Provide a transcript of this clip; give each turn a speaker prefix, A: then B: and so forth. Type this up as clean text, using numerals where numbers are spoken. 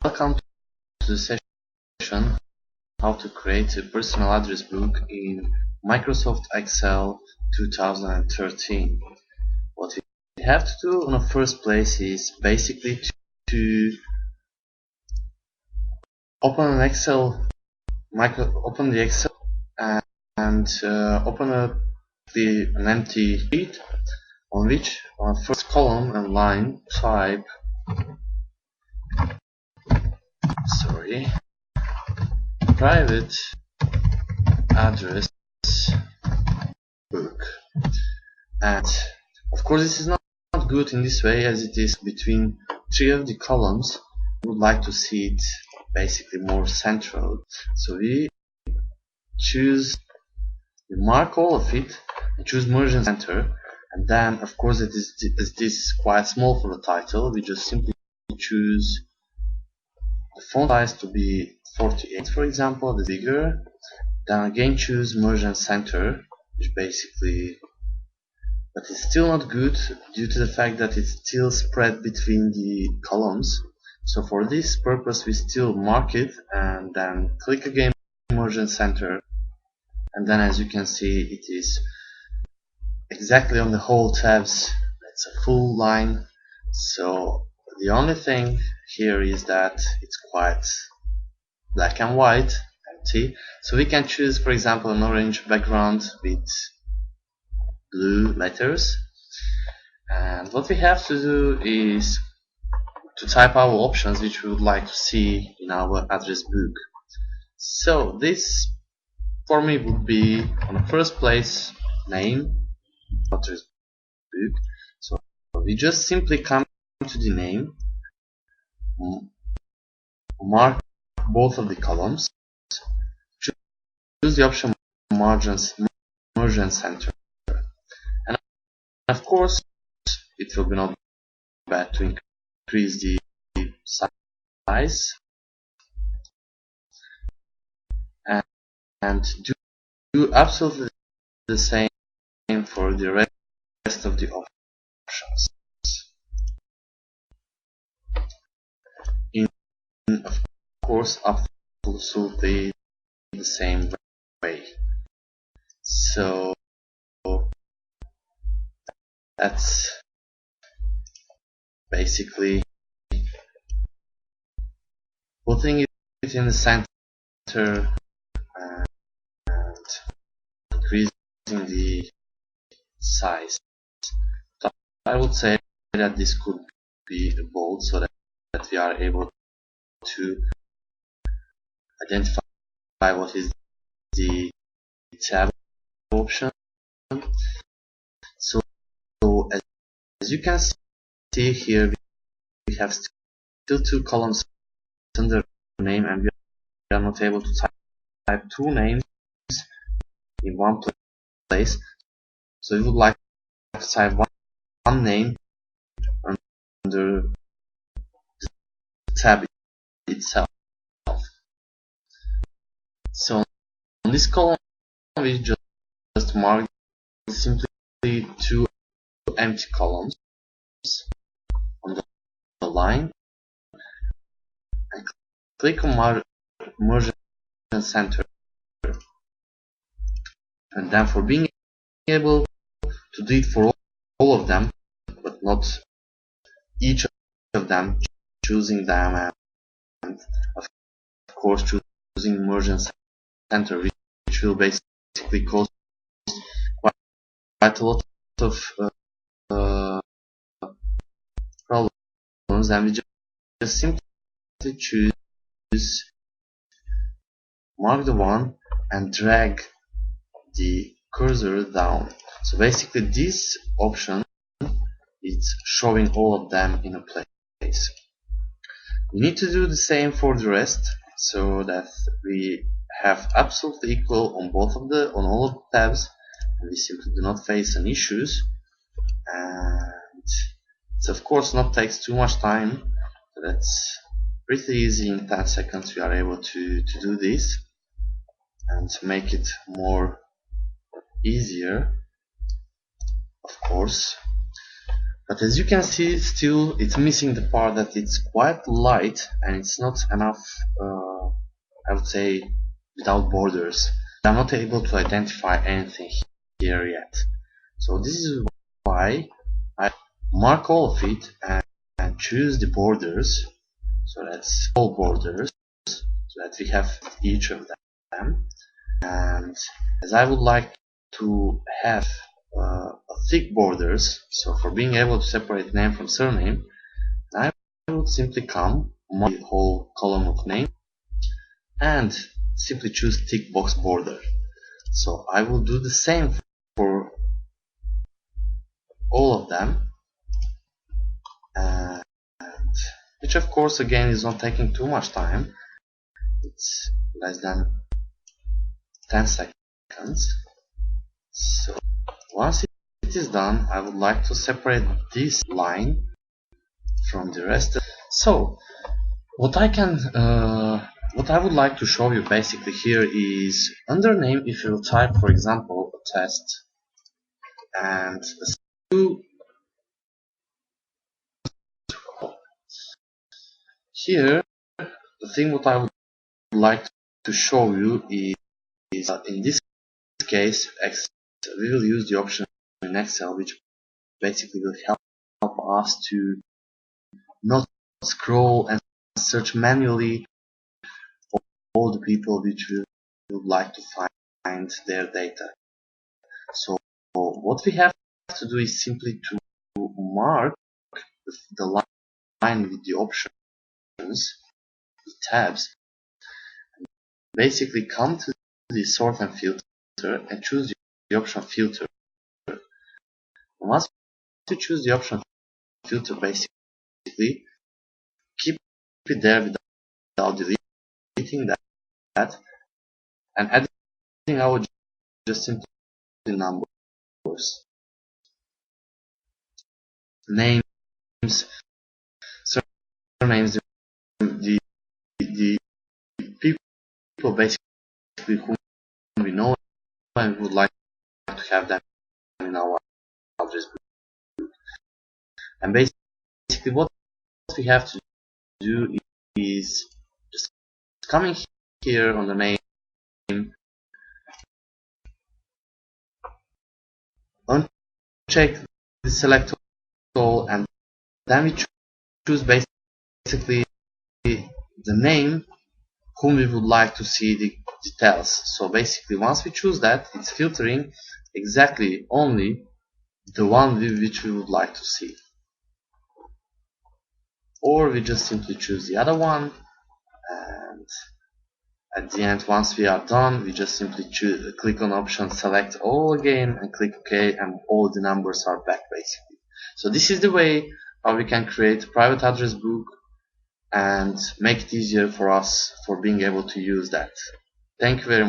A: Welcome to the session how to create a personal address book in Microsoft Excel 2013. What we have to do in the first place is basically to open an Excel, open the Excel and open an empty sheet on which on first column and line type private address book. And of course this is not good in this way, as it is between three of the columns. We would like to see it basically more central, so we mark all of it and choose merge and center, and then of course this is quite small for the title. We just simply choose the font size to be 48, for example, the bigger. Then again choose merge and center, which basically, but it's still not good due to the fact that it's still spread between the columns. So for this purpose we still mark it and then click again merge and center, and then as you can see it is exactly on the whole tabs. It's a full line. So the only thing here is that it's quite black and white, empty. So we can choose, for example, an orange background with blue letters, and what we have to do is to type our options which we would like to see in our address book. So this for me would be on the first place name, address book. So we just simply come to the name, mark both of the columns, choose the option merge and center, and of course it will be not bad to increase the size and do absolutely the same for the rest of the options in, of course, absolutely the same way. So that's basically putting it in the center and increasing the size. So I would say that this could be bold, so that we are able to identify what is the tab option. So as you can see here, we have still two columns under name, and we are not able to type two names in one place. So we would like to type one name under the tab itself. So on this column we just mark simply two empty columns on the line and click on merge and center, and then for being able to do it for all of them but not each of them, choosing them, and of course choosing merge and center, which will basically cause quite a lot of problems, and we just simply choose mark the one and drag the cursor down. So basically this option is showing all of them in a place. We need to do the same for the rest, so that we have absolutely equal on all of the tabs, and we simply do not face any issues. And it of course not takes too much time, so that's pretty easy. In 10 seconds we are able to do this, and to make it more easier, of course, But as you can see, still it's missing the part that it's quite light and it's not enough, I would say, without borders. I'm not able to identify anything here yet. So this is why I mark all of it and choose the borders. So that's all borders, so that we have each of them. And as I would like to have thick borders, so for being able to separate name from surname, I would simply come on the whole column of name and simply choose thick box border. So I will do the same for all of them, and which of course again is not taking too much time. It's less than 10 seconds. So once it is done, I would like to separate this line from the rest. So what I would like to show you basically here is under name, if you type for example a test and here the thing what I would like to show you is in this case we will use the option in Excel which basically will help us to not scroll and search manually all the people which we would like to find their data. So what we have to do is simply to mark the line with the options, the tabs, and basically come to the sort and filter and choose the option filter. And once you choose the option filter, basically keep it there without deleting that and adding our just simply numbers, names, surnames, the people basically whom we know and would like to have them in our address book. And basically what we have to do is just coming here on the name, uncheck the select all, and then we choose basically the name whom we would like to see the details. So basically once we choose that, it's filtering exactly only the one which we would like to see. Or we just simply choose the other one, and at the end, once we are done, we just simply click on option select all again and click OK, and all the numbers are back basically. So this is the way how we can create a private address book and make it easier for us for being able to use that. Thank you very much.